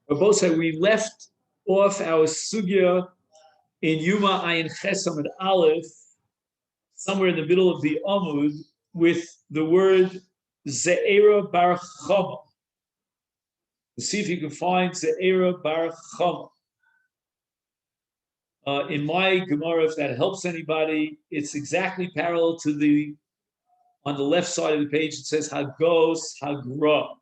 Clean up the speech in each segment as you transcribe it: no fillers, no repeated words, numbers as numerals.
Rabosa, we left off our sugya in Yoma Ayin Chesam and Aleph, somewhere in the middle of the Amud, with the word Ze'era Bar Chama. Let's see if you can find Ze'era Bar Chama. In my Gemara, if that helps anybody, it's exactly parallel to on the left side of the page, it says Hagos Hagra.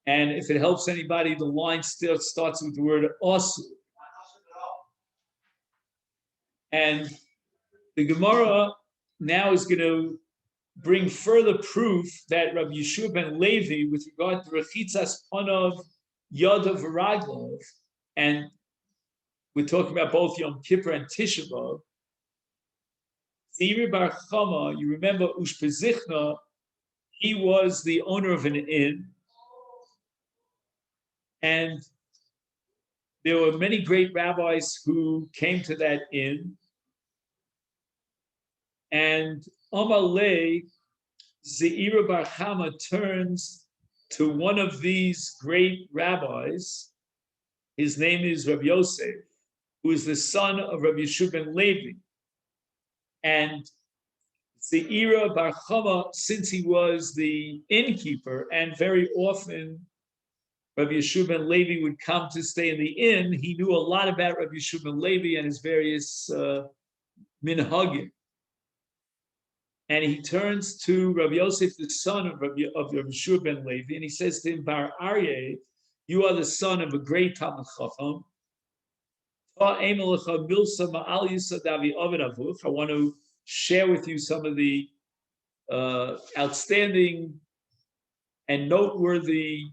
And if it helps anybody, the line still starts with the word Osu. And the Gemara now is going to bring further proof that Rabbi Yeshua ben Levi, with regard to Rechitzas Panav Yadav V'Raglov, and we're talking about both Yom Kippur and Tisha B'Av, Ze'era Bar Chama, you remember Ushpezichna, he was the owner of an inn, and there were many great rabbis who came to that inn. And Amalei, Ze'era Bar Chama turns to one of these great rabbis. His name is Rabbi Yosef, who is the son of Rabbi Yeshua ben Levi. And Ze'era Bar Chama, since he was the innkeeper, and very often Rabbi Yeshua ben Levi would come to stay in the inn, he knew a lot about Rabbi Yeshua ben Levi and his various minhagim. And he turns to Rabbi Yosef, the son of Rabbi Yeshua ben Levi, and he says to him, Bar Aryeh, you are the son of a great Talmid Chacham. I want to share with you some of the outstanding and noteworthy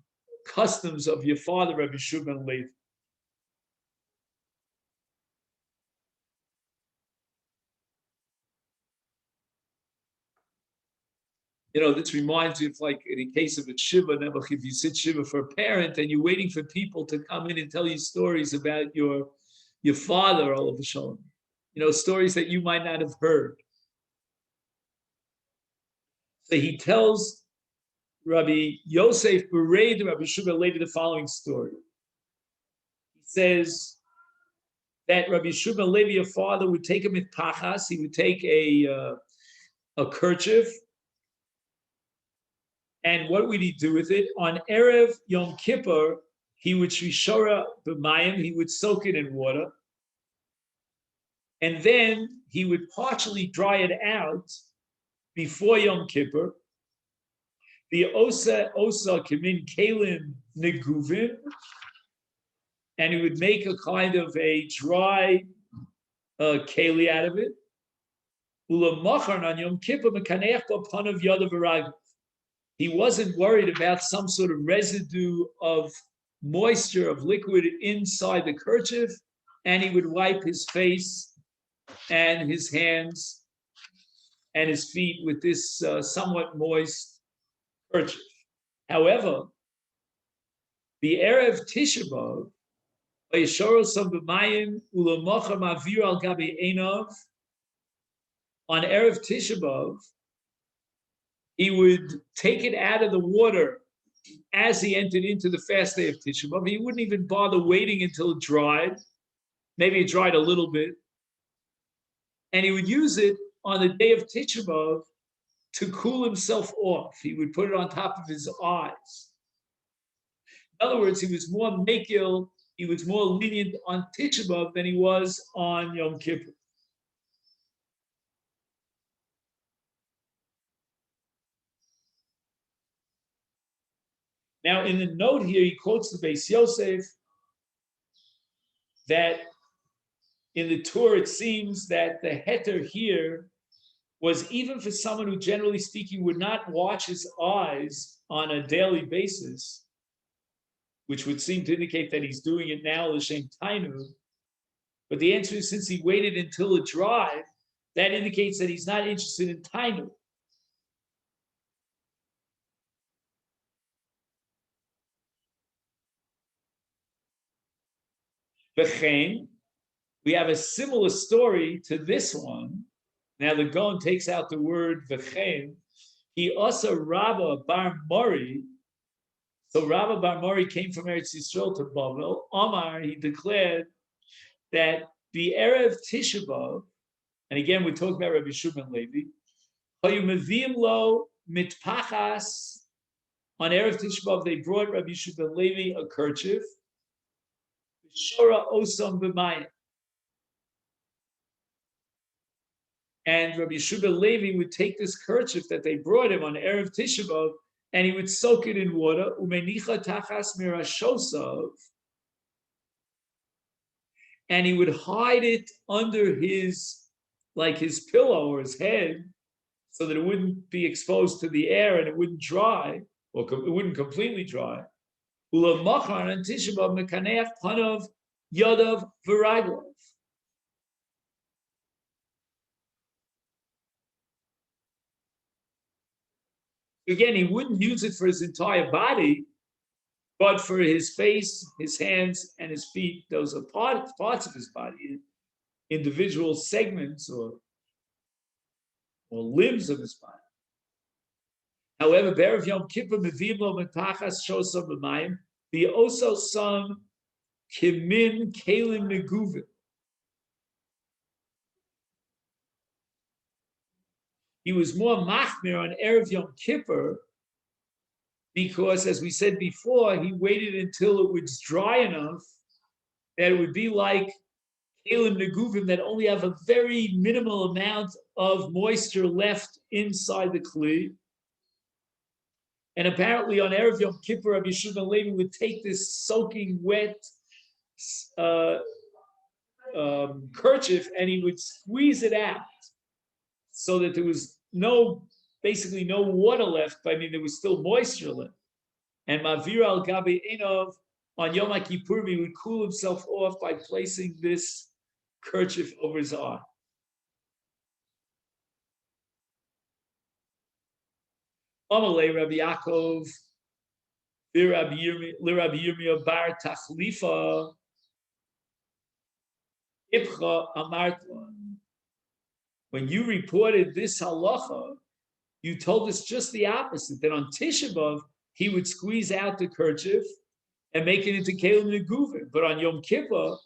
customs of your father, Rabbi Yeshua ben Levi. You know, this reminds me of, like, in the case of a shiva, if you sit shiva for a parent and you're waiting for people to come in and tell you stories about your father, all of a sudden, you know, stories that you might not have heard. So he tells Rabbi Yosef Bered, Rabbi Yeshua ben Levi, the following story. He says that Rabbi Yeshua ben Levi, your father, would take him with pachas. He would take a kerchief. And what would he do with it? On Erev Yom Kippur, he would shishora b'mayim, he would soak it in water. And then he would partially dry it out before Yom Kippur. The osa kemin kelim neguvim, and he would make a kind of a dry keli out of it. Ulamachar on Yom Kippur mekaneach b'panav yadav v'raglov. He wasn't worried about some sort of residue of moisture, of liquid inside the kerchief, and he would wipe his face and his hands and his feet with this somewhat moist kerchief. However, the Erev Tisha B'Av, on Erev Tisha B'Av, he would take it out of the water as he entered into the fast day of Tisha B'Av. He wouldn't even bother waiting until it dried. Maybe it dried a little bit. And he would use it on the day of Tisha B'Av to cool himself off. He would put it on top of his eyes. In other words, he was more mekil, he was more lenient on Tisha B'Av than he was on Yom Kippur. Now, in the note here, he quotes the Beis Yosef that in the Torah, it seems that the heter here was even for someone who, generally speaking, would not wash his eyes on a daily basis, which would seem to indicate that he's doing it now, l'shem tainu. But the answer is, since he waited until it dried, that indicates that he's not interested in tainu. We have a similar story to this one. Now the Gaon takes out the word v'chein. He also Rabba Bar Mori So Rabbi Bar Mori came from Eretz Yisrael to Bavel. Omar, he declared that the Erev Tisha B'Av, and again we're talking about Rabbi Shimon Levi, Hayumaviim lo mitpachas. On Erev Tisha B'Av, they brought Rabbi Shimon Levi a kerchief, Shora Osam B'Mayim. And Rabbi Shimon Levi would take this kerchief that they brought him on Erev Tisha B'Av, and he would soak it in water, umenicha tachas mirashosav, and he would hide it under his pillow or his head, so that it wouldn't be exposed to the air and it wouldn't dry, or it wouldn't completely dry. Ulamachar and Tisha B'Av mekaneach panav yadav v'raglav. Again, he wouldn't use it for his entire body, but for his face, his hands, and his feet. Those are parts of his body, individual segments or limbs of his body. However, Be'erev Yom Kippur mevim lo metachas shosam b'mayim, the also some kimin kelim neguvim. He was more machmir on Erev Yom Kippur because, as we said before, he waited until it was dry enough that it would be like kelim neguvim that only have a very minimal amount of moisture left inside the kli. And apparently on Erev Yom Kippur, Rabbi Shimon Levi would take this soaking wet kerchief and he would squeeze it out so that there was basically no water left. I mean, there was still moisture left. And Mavir al Gabi Enov on Yom Kippur, he would cool himself off by placing this kerchief over his eye. Amalei Rabbi Yaakov, Rabbi Yirmiyah Bar Tachlifa, Ibcha Amartlan. When you reported this halacha, you told us just the opposite, that on Tisha B'Av, he would squeeze out the kerchief and make it into kelim neguvim. But on Yom Kippur,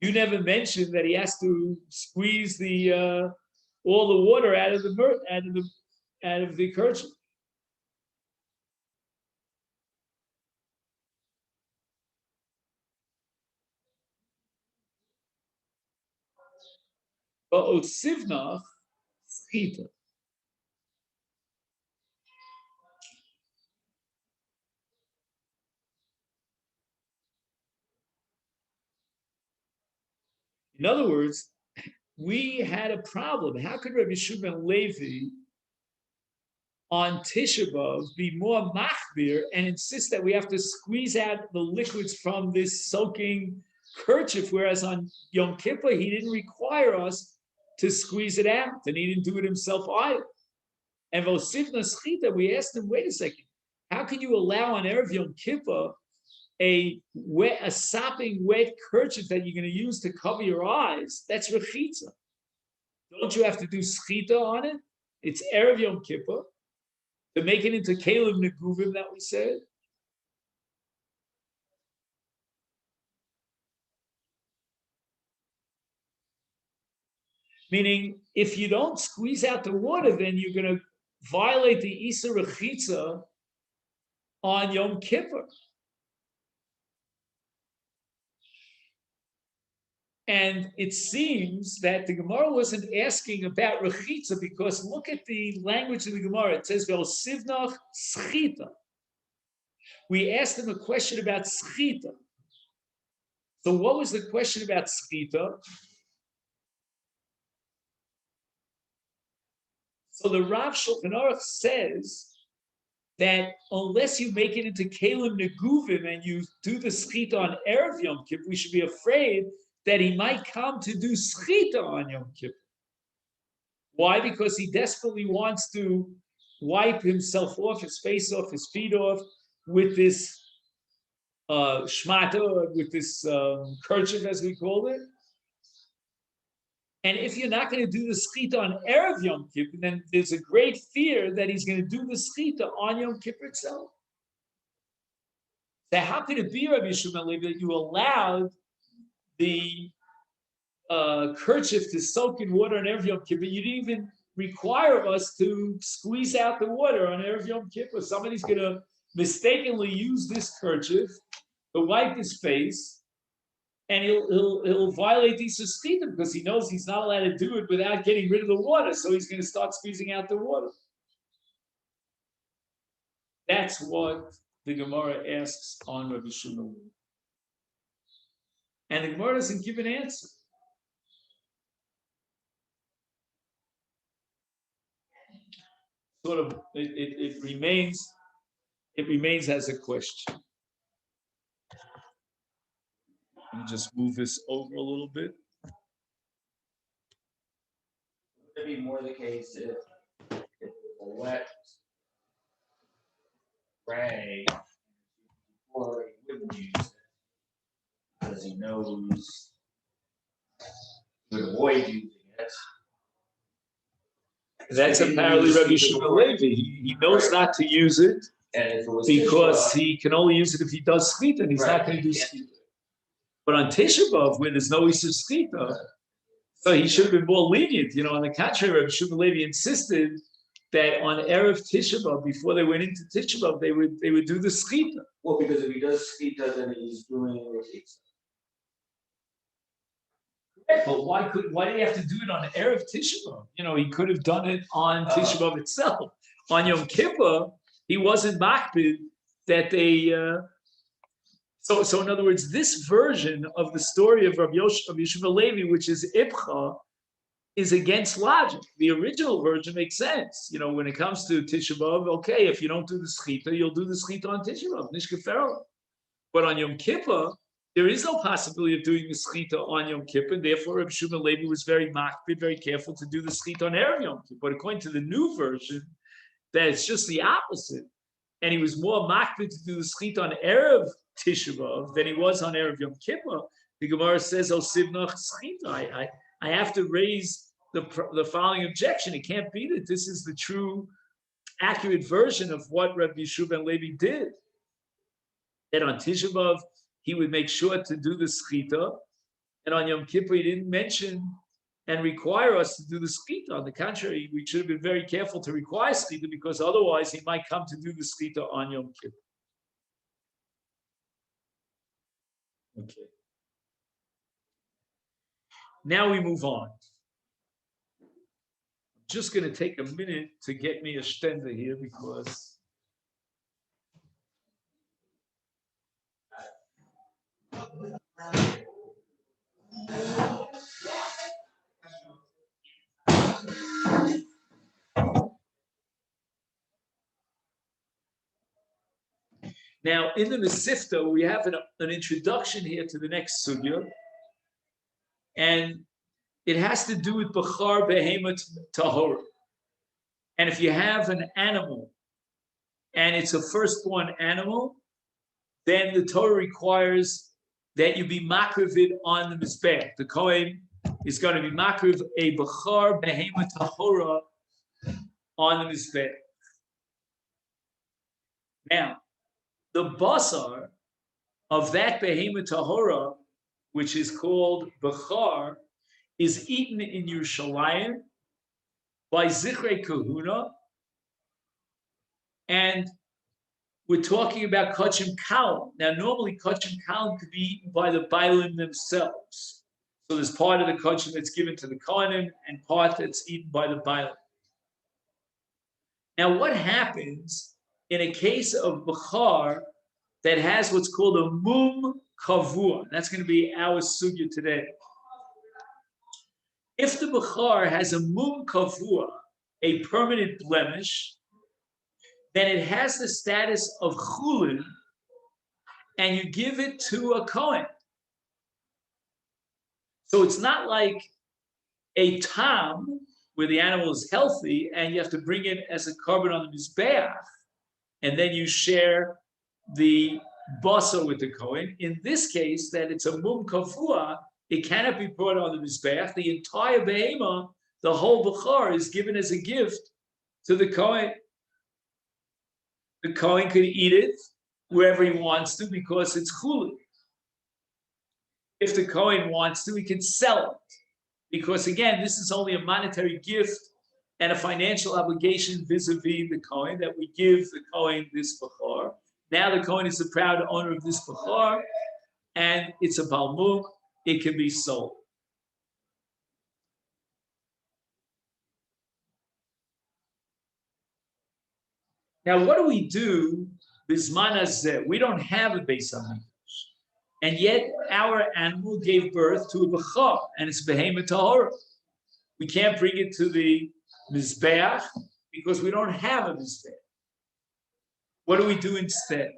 you never mentioned that he has to squeeze all the water out of the kerchief. But osivnach schita. In other words, we had a problem. How could Rabbi Shimon Levi on Tisha B'Av be more machbir and insist that we have to squeeze out the liquids from this soaking kerchief, whereas on Yom Kippur he didn't require us to squeeze it out, and he didn't do it himself either. And vosivna schita, we asked him, wait a second, how can you allow on Erev Yom Kippur a sopping wet kerchief that you're going to use to cover your eyes? That's rechitza. Don't you have to do schita on it? It's Erev Yom Kippur to make it into kelim neguvim that we said. Meaning, if you don't squeeze out the water, then you're going to violate the Isa Rechitza on Yom Kippur. And it seems that the Gemara wasn't asking about Rechitza because look at the language of the Gemara. It says, Vel Sivnach Schita. We asked him a question about Schita. So what was the question about Schita? So the Rav Shulchan Aruch says that unless you make it into kelim neguvim and you do the schita on Erev Yom Kippur, we should be afraid that he might come to do schita on Yom Kippur. Why? Because he desperately wants to wipe himself off, his face off, his feet off with this shmata, with this kerchief, as we call it. And if you're not going to do the schita on Erev Yom Kippur, then there's a great fear that he's going to do the schita on Yom Kippur itself. So how could it be, Rabbi Shimon Levi, that you allowed the kerchief to soak in water on Erev Yom Kippur? You didn't even require us to squeeze out the water on Erev Yom Kippur. Somebody's going to mistakenly use this kerchief to wipe his face, and he'll violate these Suskitim because he knows he's not allowed to do it without getting rid of the water. So he's going to start squeezing out the water. That's what the Gemara asks on Rabbi Shimon. And the Gemara doesn't give an answer. Sort of, it remains as a question. Let me just move this over a little bit. Would it be more the case if it's a wet spray before he wouldn't use it because he knows he would avoid using it? That's apparently Rabbi Shimon Levi. He knows not to use it because he can only use it if he does schita, and he's not going to do schita. But on Tisha B'Av, where there's no issue of schita, so he should have been more lenient. On the contrary, Rabbi Shimon Levi insisted that on Erev Tisha B'Av, before they went into Tisha B'Av, they would do the schita. Well, because if he does schita, then he's doing receipts. But why do you have to do it on Erev Tisha B'Av? He could have done it on Tisha B'Av itself. On Yom Kippur, he wasn't makbid that they. So in other words, this version of the story of Rabbi Yeshua Levi, which is Ibcha, is against logic. The original version makes sense. When it comes to Tisha B'Av, okay, if you don't do the schita, you'll do the schita on Tisha B'Av, Nishkeferah. But on Yom Kippur, there is no possibility of doing the schita on Yom Kippur. Therefore, Rabbi Shimon Levi was very makbid, very careful to do the schita on Erev Yom Kippur. But according to the new version, that it's just the opposite. And he was more makbid to do the schita on Erev Tisha B'Av than he was on Erev Yom Kippur. The Gemara says, "Oh, sivnach schita." I have to raise the following objection. It can't be that this is the true, accurate version of what Rabbi Yeshua ben Levi did. That on Tisha B'Av he would make sure to do the schita, and on Yom Kippur he didn't mention and require us to do the schita. On the contrary, we should have been very careful to require schita because otherwise he might come to do the schita on Yom Kippur. Okay. Now we move on. I'm just going to take a minute to get me a stender here because now in the Masifta we have an introduction here to the next sugya, and it has to do with Bechar Behemoth Tahor. And if you have an animal and it's a firstborn animal, then the Torah requires that you be makriv on the mizbech. The Kohen is going to be makriv a Bechar Behemoth Tahora on the mizbech. Now, the basar of that Behemoth Tahora, which is called Bechar, is eaten in Yerushalayim by Zichrei Kahuna, and we're talking about Kachim Kalim. Now, normally Kachim Kalim could be eaten by the Bailim themselves. So there's part of the Kachim that's given to the Kohanim and part that's eaten by the Bailim. Now, what happens in a case of Bechar that has what's called a Mum Kavua? That's going to be our sugya today. If the Bechar has a Mum Kavua, a permanent blemish, then it has the status of Chulin, and you give it to a Kohen. So it's not like a Tam, where the animal is healthy, and you have to bring it as a carbon on the Mizbeach, and then you share the basa with the Kohen. In this case, that it's a Mum Kavua, it cannot be brought on the Mizbeach. The entire Behema, the whole Bechar, is given as a gift to the Kohen. The Kohen could eat it wherever he wants to because it's chuli. If the Kohen wants to, he can sell it. Because again, this is only a monetary gift and a financial obligation vis-a-vis the Kohen that we give the Kohen this Bechor. Now the Kohen is the proud owner of this Bechor, and it's a balmum, it can be sold. Now, what do we do? Bisman hazeh, we don't have a Beis Hamikdash, and yet our animal gave birth to a Bechor, and it's Behemoth Tahora. We can't bring it to the Mizbeach because we don't have a Mizbeach. What do we do instead?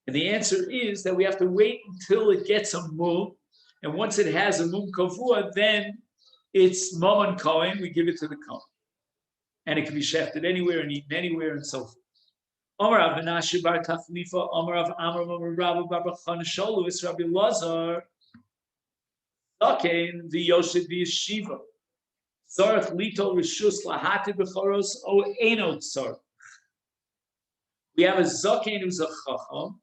And the answer is that we have to wait until it gets a mum, and once it has a mum kavua, then it's Mammon Kohen, we give it to the Kohen. And it can be shefted anywhere and eaten anywhere and so forth. Omar of Menashe bar Tachlifa, Omar of Amram, Omar Rabbi bar Bachan Sholu, it's Rabbi Lazar, Zaken, the Yosef Yeshiva. Zarach Lito Rishus Lahati Bechoros, O Eno Tzar. We have a Zaken who's a Chacham,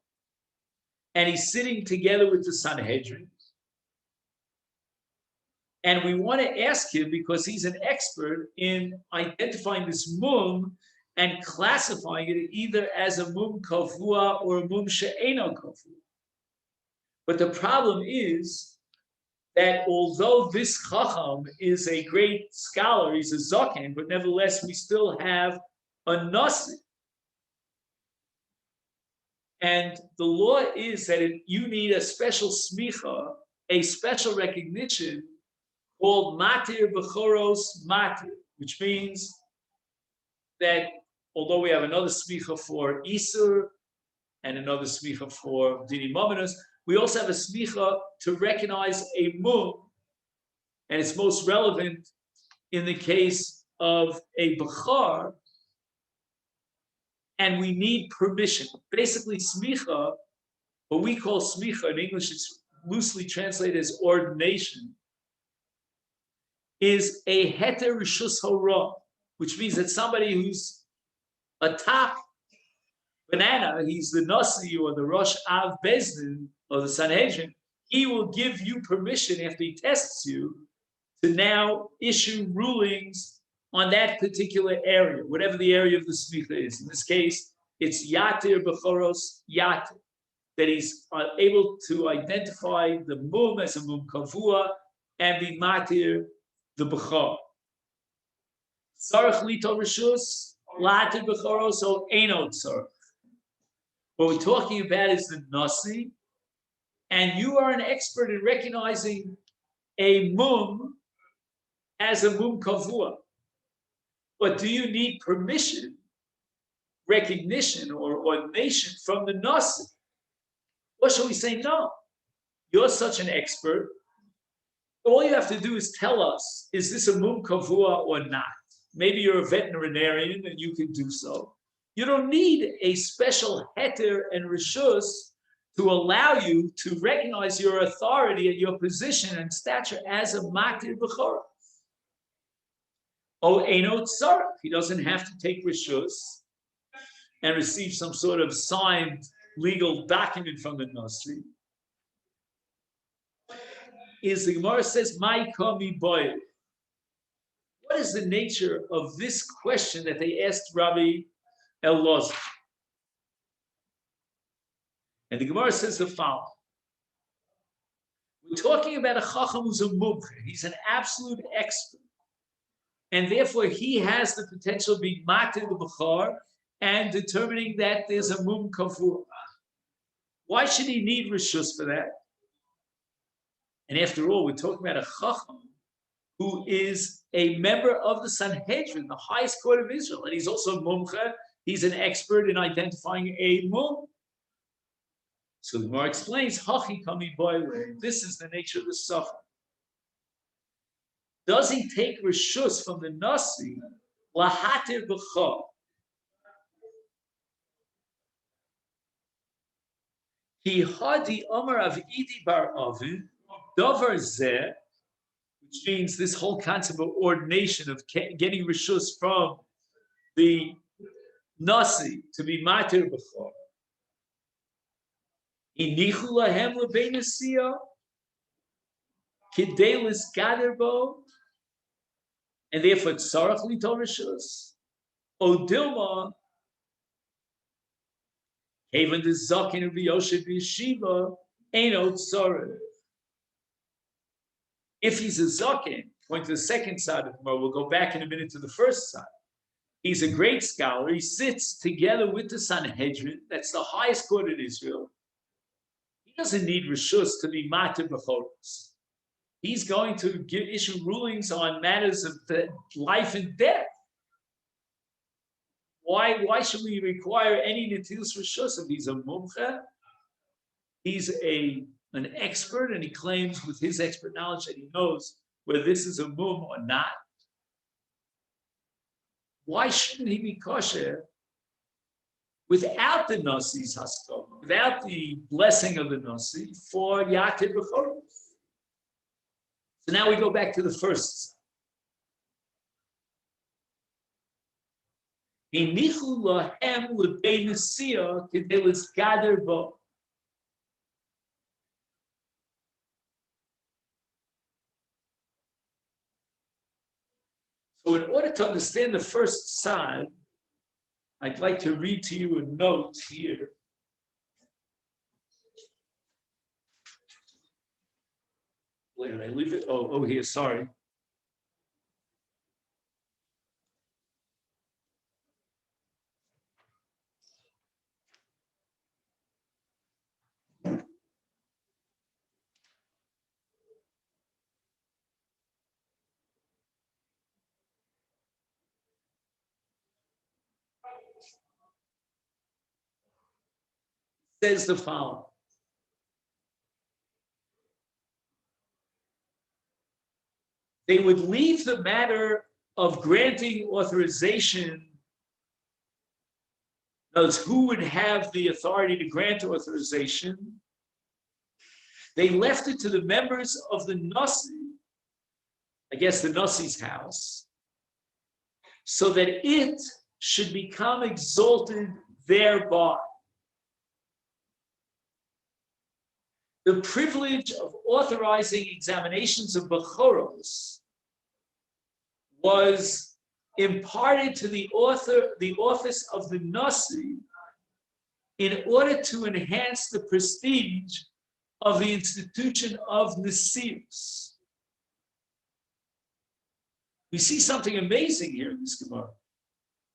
and he's sitting together with the Sanhedrin. And we want to ask him, because he's an expert in identifying this mum and classifying it either as a mum kavua or a mum she'eno kavua. But the problem is that although this chacham is a great scholar, he's a zaken, but nevertheless we still have a nasi. And the law is that you need a special smicha, a special recognition called matir bechoros matir, which means that although we have another smicha for isur and another smicha for dini mominus, we also have a smicha to recognize a mum, and it's most relevant in the case of a bechar, and we need permission. Basically, smicha, what we call smicha in English, it's loosely translated as ordination, is a heter rishus hora, which means that somebody who's a top banana, he's the nasi or the rosh av bezdin or the Sanhedrin, he will give you permission after he tests you to now issue rulings on that particular area, whatever the area of the smicha is. In this case, it's yatir bechoros yatir, that he's able to identify the mum as a mum kavua and be matir the bechor. Sarach lito rishus latir bechoros o eno tzarach. What we're talking about is the nasi, and you are an expert in recognizing a mum as a mum kavua. But do you need permission, recognition, or ordination from the nasi? Or shall we say, no, you're such an expert, all you have to do is tell us, is this a mum kavua or not? Maybe you're a veterinarian and you can do so. You don't need a special heter and rishus to allow you to recognize your authority and your position and stature as a matir b'chora. Oh, eno tzarach. He doesn't have to take rishus and receive some sort of signed legal document from the nasi. Is the Gemara says, "My kami boy." What is the nature of this question that they asked Rabbi Elazar? And the Gemara says the following: we're talking about a chacham who's a mumche. He's an absolute expert, and therefore he has the potential of being matir the bechor and determining that there's a mum kavur. Why should he need rishus for that? And after all, we're talking about a chacham who is a member of the Sanhedrin, the highest court of Israel, and he's also a mumche. He's an expert in identifying a mum. So the Gemara explains, Hachi kami boile. This is the nature of the suffer. Does he take rishus from the nasi lahatir b'cha? He hadi Omar of Idi bar Avin davar zeh, which means this whole concept of ordination, of getting rishus from the nasi to be matir b'cha, Inichu lahem lebein asiyah, kidei lisgader bo, and therefore tzarach liton rishus. O Dilma, even the zaken of Yosef Yeshiva, ain't no tzarach. If he's a zaken, going to the second side of the Gemara, we'll go back in a minute to the first side. He's a great scholar. He sits together with the Sanhedrin. That's the highest court in Israel. He doesn't need rishus to be matir b'choros. He's going to issue rulings on matters of life and death. Why should we require any netilas rishus if he's a mumche? He's an expert, and he claims with his expert knowledge that he knows whether this is a mum or not. Why shouldn't he be kosher without the Nasi's haskama, without the blessing of the Nasi for Yaakov B'choros? So now we go back to the first. Inichu lahem lebein asiyah kidei lisgader bo. So in order to understand the first side, I'd like to read to you a note here. Where did I leave it? Oh, here, sorry. Says the following. They would leave the matter of granting authorization, those who would have the authority to grant authorization. They left it to the members of the Nasi, I guess the Nasi's house, so that it should become exalted thereby. The privilege of authorizing examinations of Bechoros was imparted to the office of the Nasi in order to enhance the prestige of the institution of Nasius. We see something amazing here in this Gemara.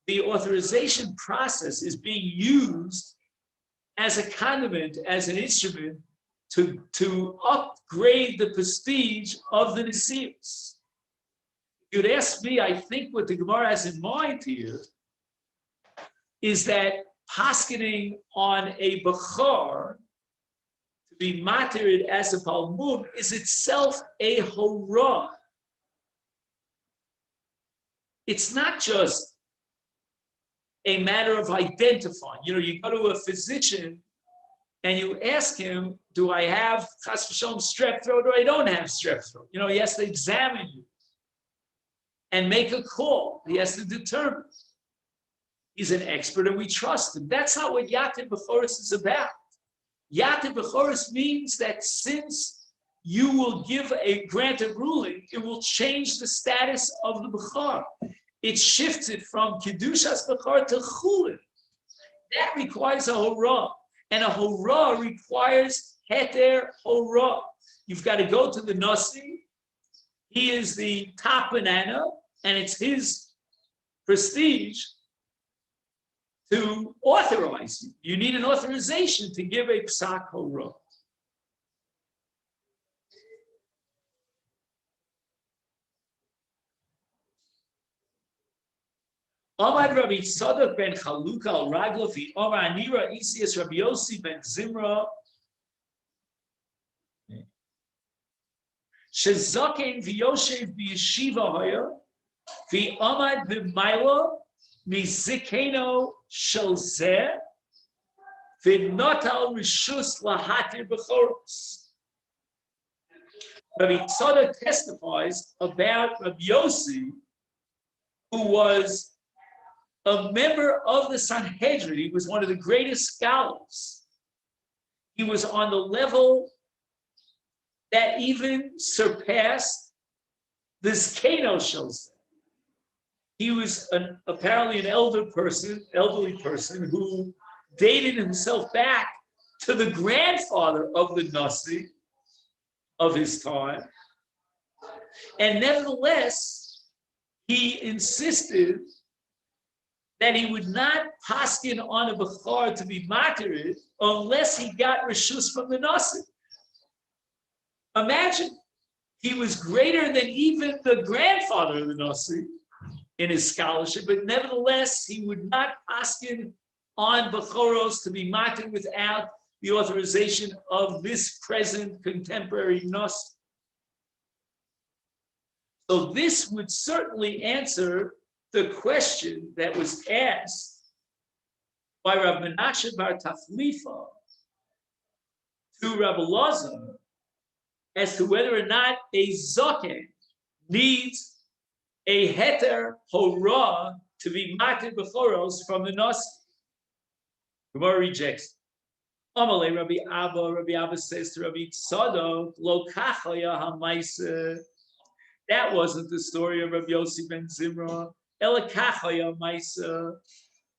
The authorization process is being used as a condiment, as an instrument to upgrade the prestige of the Nasius. If you'd ask me, I think what the Gemara has in mind here is that paskening on a Bechor to be matered as a Palmum is itself a Horah. It's not just a matter of identifying. You go to a physician and you ask him, do I have chas v'shalom strep throat or I don't have strep throat? He has to examine you and make a call. He has to determine. He's an expert and we trust him. That's not what Yaakov B'choros is about. Yaakov B'choros means that since you will grant a ruling, it will change the status of the B'chor. It shifts it from Kedushas B'chor to Chulin. That requires a Horah. And a Horah requires Heter Horah. You've got to go to the Nasi. He is the top banana, and it's his prestige to authorize you. You need an authorization to give a Psak Horah. Amad Rabbi Tzadok ben Chaluka al Raglo fi Omar Anira Isias Rabbi Yossi ben Zimra Shezaken v'Yoshev b'Yeshiva Hoya vi Amad b'Mayla mizikeno shel zeh v'notal rishus lahatir b'choros. Rabbi Tzadok testifies about Rabbi Yossi, who was a member of the Sanhedrin. He was one of the greatest scholars. he was on the level that even surpassed the Skeno Shilsa. He was apparently an elderly person who dated himself back to the grandfather of the Nasi of his time. And nevertheless, he insisted that he would not paskin on a Bechar to be martyred unless he got Rishus from the Nasi. Imagine, he was greater than even the grandfather of the Nasi in his scholarship, but nevertheless, he would not paskin on Bechoros to be martyred without the authorization of this present contemporary Nasi. So this would certainly answer the question that was asked by Rav Menashe bar Taflifa to Rav Elazar as to whether or not a zoken needs a heter hora to be matir bechoros from the Nasi. Gemara rejects. Amalei Rabbi Abba says to Rabbi Tzadok, Lo kachaya hamaisa. That wasn't the story of Rabbi Yossi ben Zimra. Ela kachaya maisa.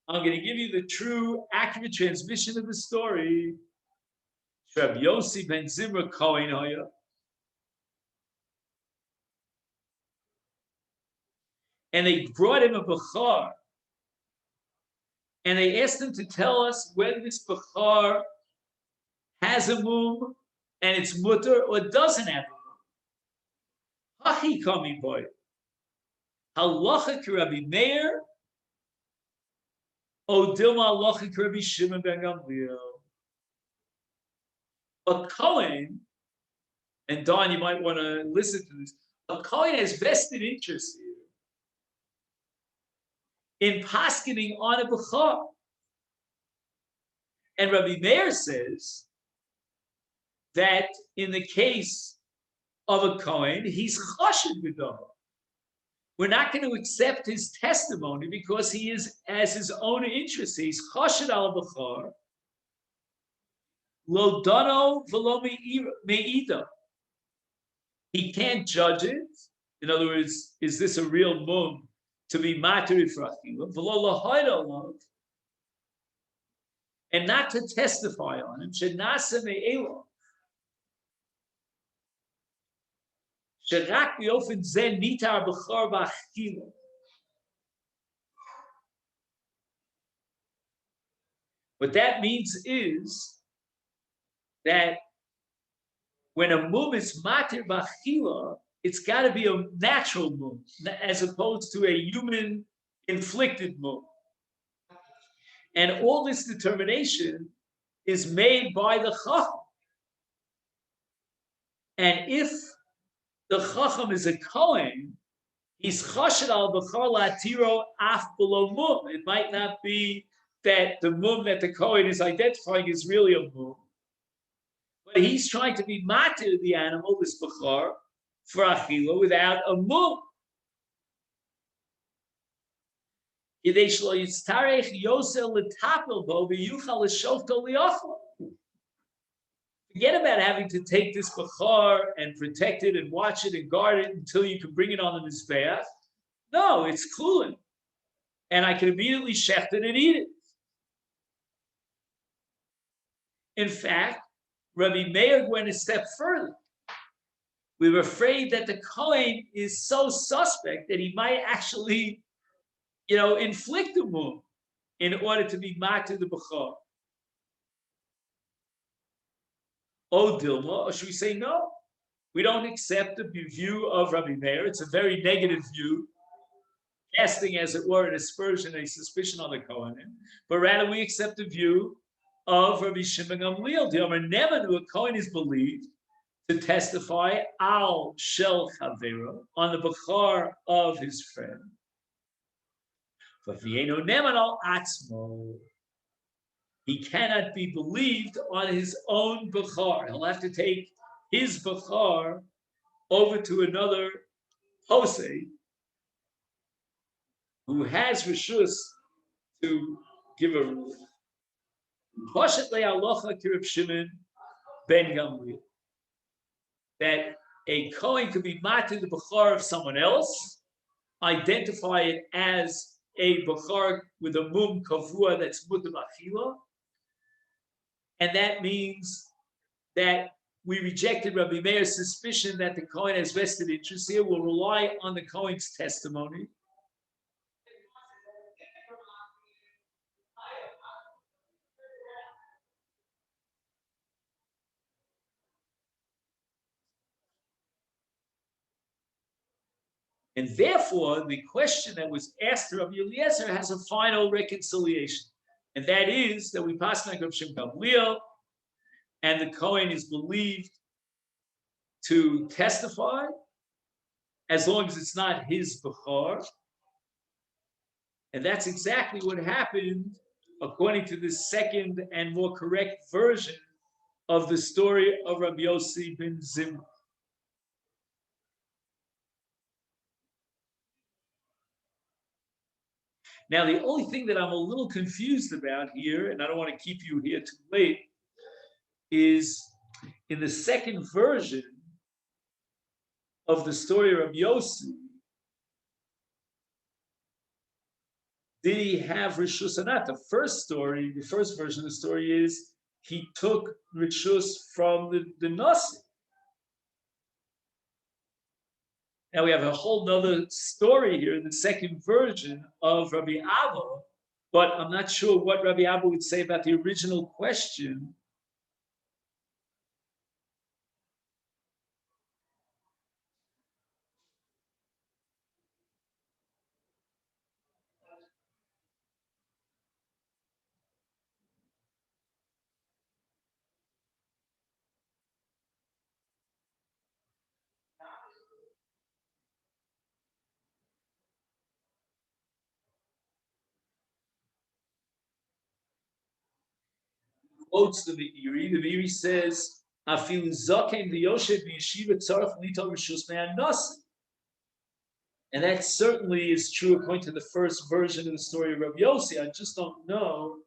I'm going to give you the true, accurate transmission of the story. Rabbi Yossi ben Zimra Kohen Haya. And they brought him a Bechar. And they asked him to tell us whether this Bechar has a mum and it's mutter or doesn't have a mum. Hachi kami boy. Halacha Rabbi Meir. O Dilma halacha Rabbi Shimon ben Gamliel. A Kohen, and Don, you might want to listen to this. A Kohen has vested interest here in paskening on a Bechar. And Rabbi Meir says that in the case of a Kohen, he's chashed b'dama. We're not going to accept his testimony because he has his own interest. He's chashed al Bechar. Lo dano v'lo me'ida. He can't judge it. In other words, is this a real mum to be matir for achila? V'lo lahaida love. And not to testify on him. Shenasa me'ela. Sherak b'ofen zeh nitar b'char b'achila. What that means is that when a mum is matir b'achila, it's got to be a natural mum, as opposed to a human inflicted mum. And all this determination is made by the chacham. And if the chacham is a kohen, he's chashed al b'char latiro af below mum. It might not be that the mum that the kohen is identifying is really a mum, but he's trying to be matir the animal, this b'char, for achila without a mum. Forget about having to take this bechar and protect it and watch it and guard it until you can bring it on the mizbeach. No, it's kluin, and I can immediately shecht it and eat it. In fact, Rabbi Meir went a step further. We were afraid that the kohen is so suspect that he might actually inflict a mum in order to be matir the bechar. Oh, Dilma, or should we say no? We don't accept the view of Rabbi Meir. It's a very negative view, casting, as it were, an aspersion, a suspicion on the Kohanim. But rather, we accept the view of Rabbi Shimon Gamliel. The Omer never knew a Kohen is believed to testify al shel chavera on the bechar of his friend. He cannot be believed on his own bechar. He'll have to take his bechar over to another posei who has rishus to give a ruling. Pashat le'alocha kirib Shimon Ben Gamliel. That a Kohen could be matir the Bechor of someone else, identify it as a Bechor with a mum kavua that's mutar achila, and that means that we rejected Rabbi Meir's suspicion that the Kohen has vested interest here. We'll rely on the Kohen's testimony. And therefore, the question that was asked to Rabbi Eliezer has a final reconciliation. And that is that we pass like Rav Shem Gamliel, and the Kohen is believed to testify as long as it's not his Bechor. And that's exactly what happened according to the second and more correct version of the story of Rabbi Yossi ben Zimra. Now, the only thing that I'm a little confused about here, and I don't want to keep you here too late, is in the second version of the story of Rabbi Yossi, did he have Rishus or not? The first story, the first version of the story is he took Rishus from the Nasi. Now we have a whole nother story here in the second version of Rabbi Abba, but I'm not sure what Rabbi Abba would say about the original question. Quotes the Meiri. The Meiri says, "Afilu zaken v'yoshev v'yeshiva tzarich lital rishus me'anasi." And that certainly is true according to the first version of the story of Rabbi Yossi. I just don't know.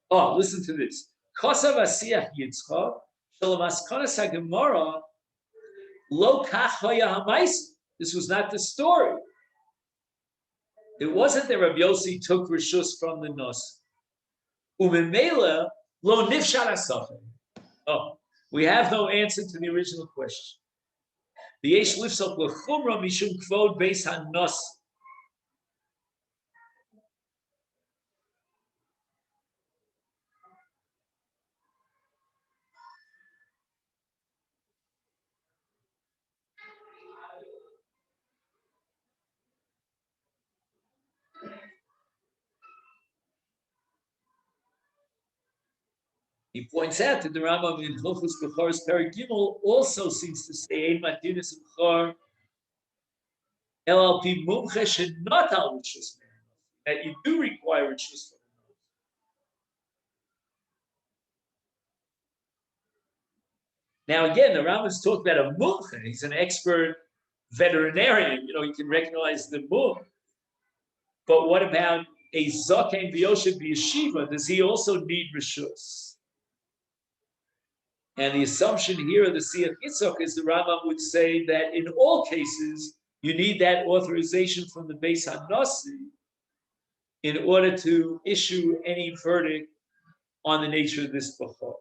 Oh, listen to this. Kosav asiyach Yitzchak shalamaskonas hagemara lo kach haya hamais. This was not the story. It wasn't that Rabbi Yossi took rishus from the nos. Umemela lo nifshar asafim. Oh, we have no answer to the original question. The yesh lifsok lechumra mishum kvod beis hanos. He points out that the Rambam in Hilchos Bechor's Perek Gimel also seems to say Ein Matinis Bechor El Al Pi Mumche Shenot Al Rishus, that you do require rishus. Now again, the Rambam is talking about a mumche. He's an expert veterinarian. You know, he can recognize the mum. But what about a zaken v'yoshev b'yeshiva? Does he also need rishus? And the assumption here of the Siyach Yitzchak is the Rambam would say that in all cases, you need that authorization from the Beis HaNasi in order to issue any verdict on the nature of this Bechor.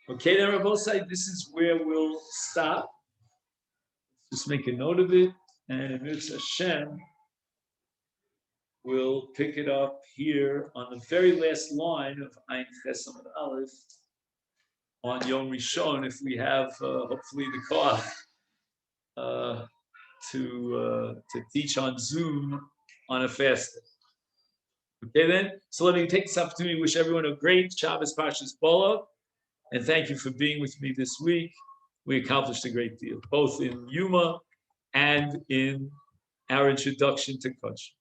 Okay, then Rabosai, this is where we'll stop. Just make a note of it, and Mitzvah Hashem will pick it up here on the very last line of Ein Ches Amud Aleph on Yom Rishon, if we have hopefully the koach to teach on Zoom on a fast day. Okay, then. So let me take this opportunity to wish everyone a great Shabbos Parshas Bola, and thank you for being with me this week. We accomplished a great deal, both in Yoma and in our introduction to Kosher.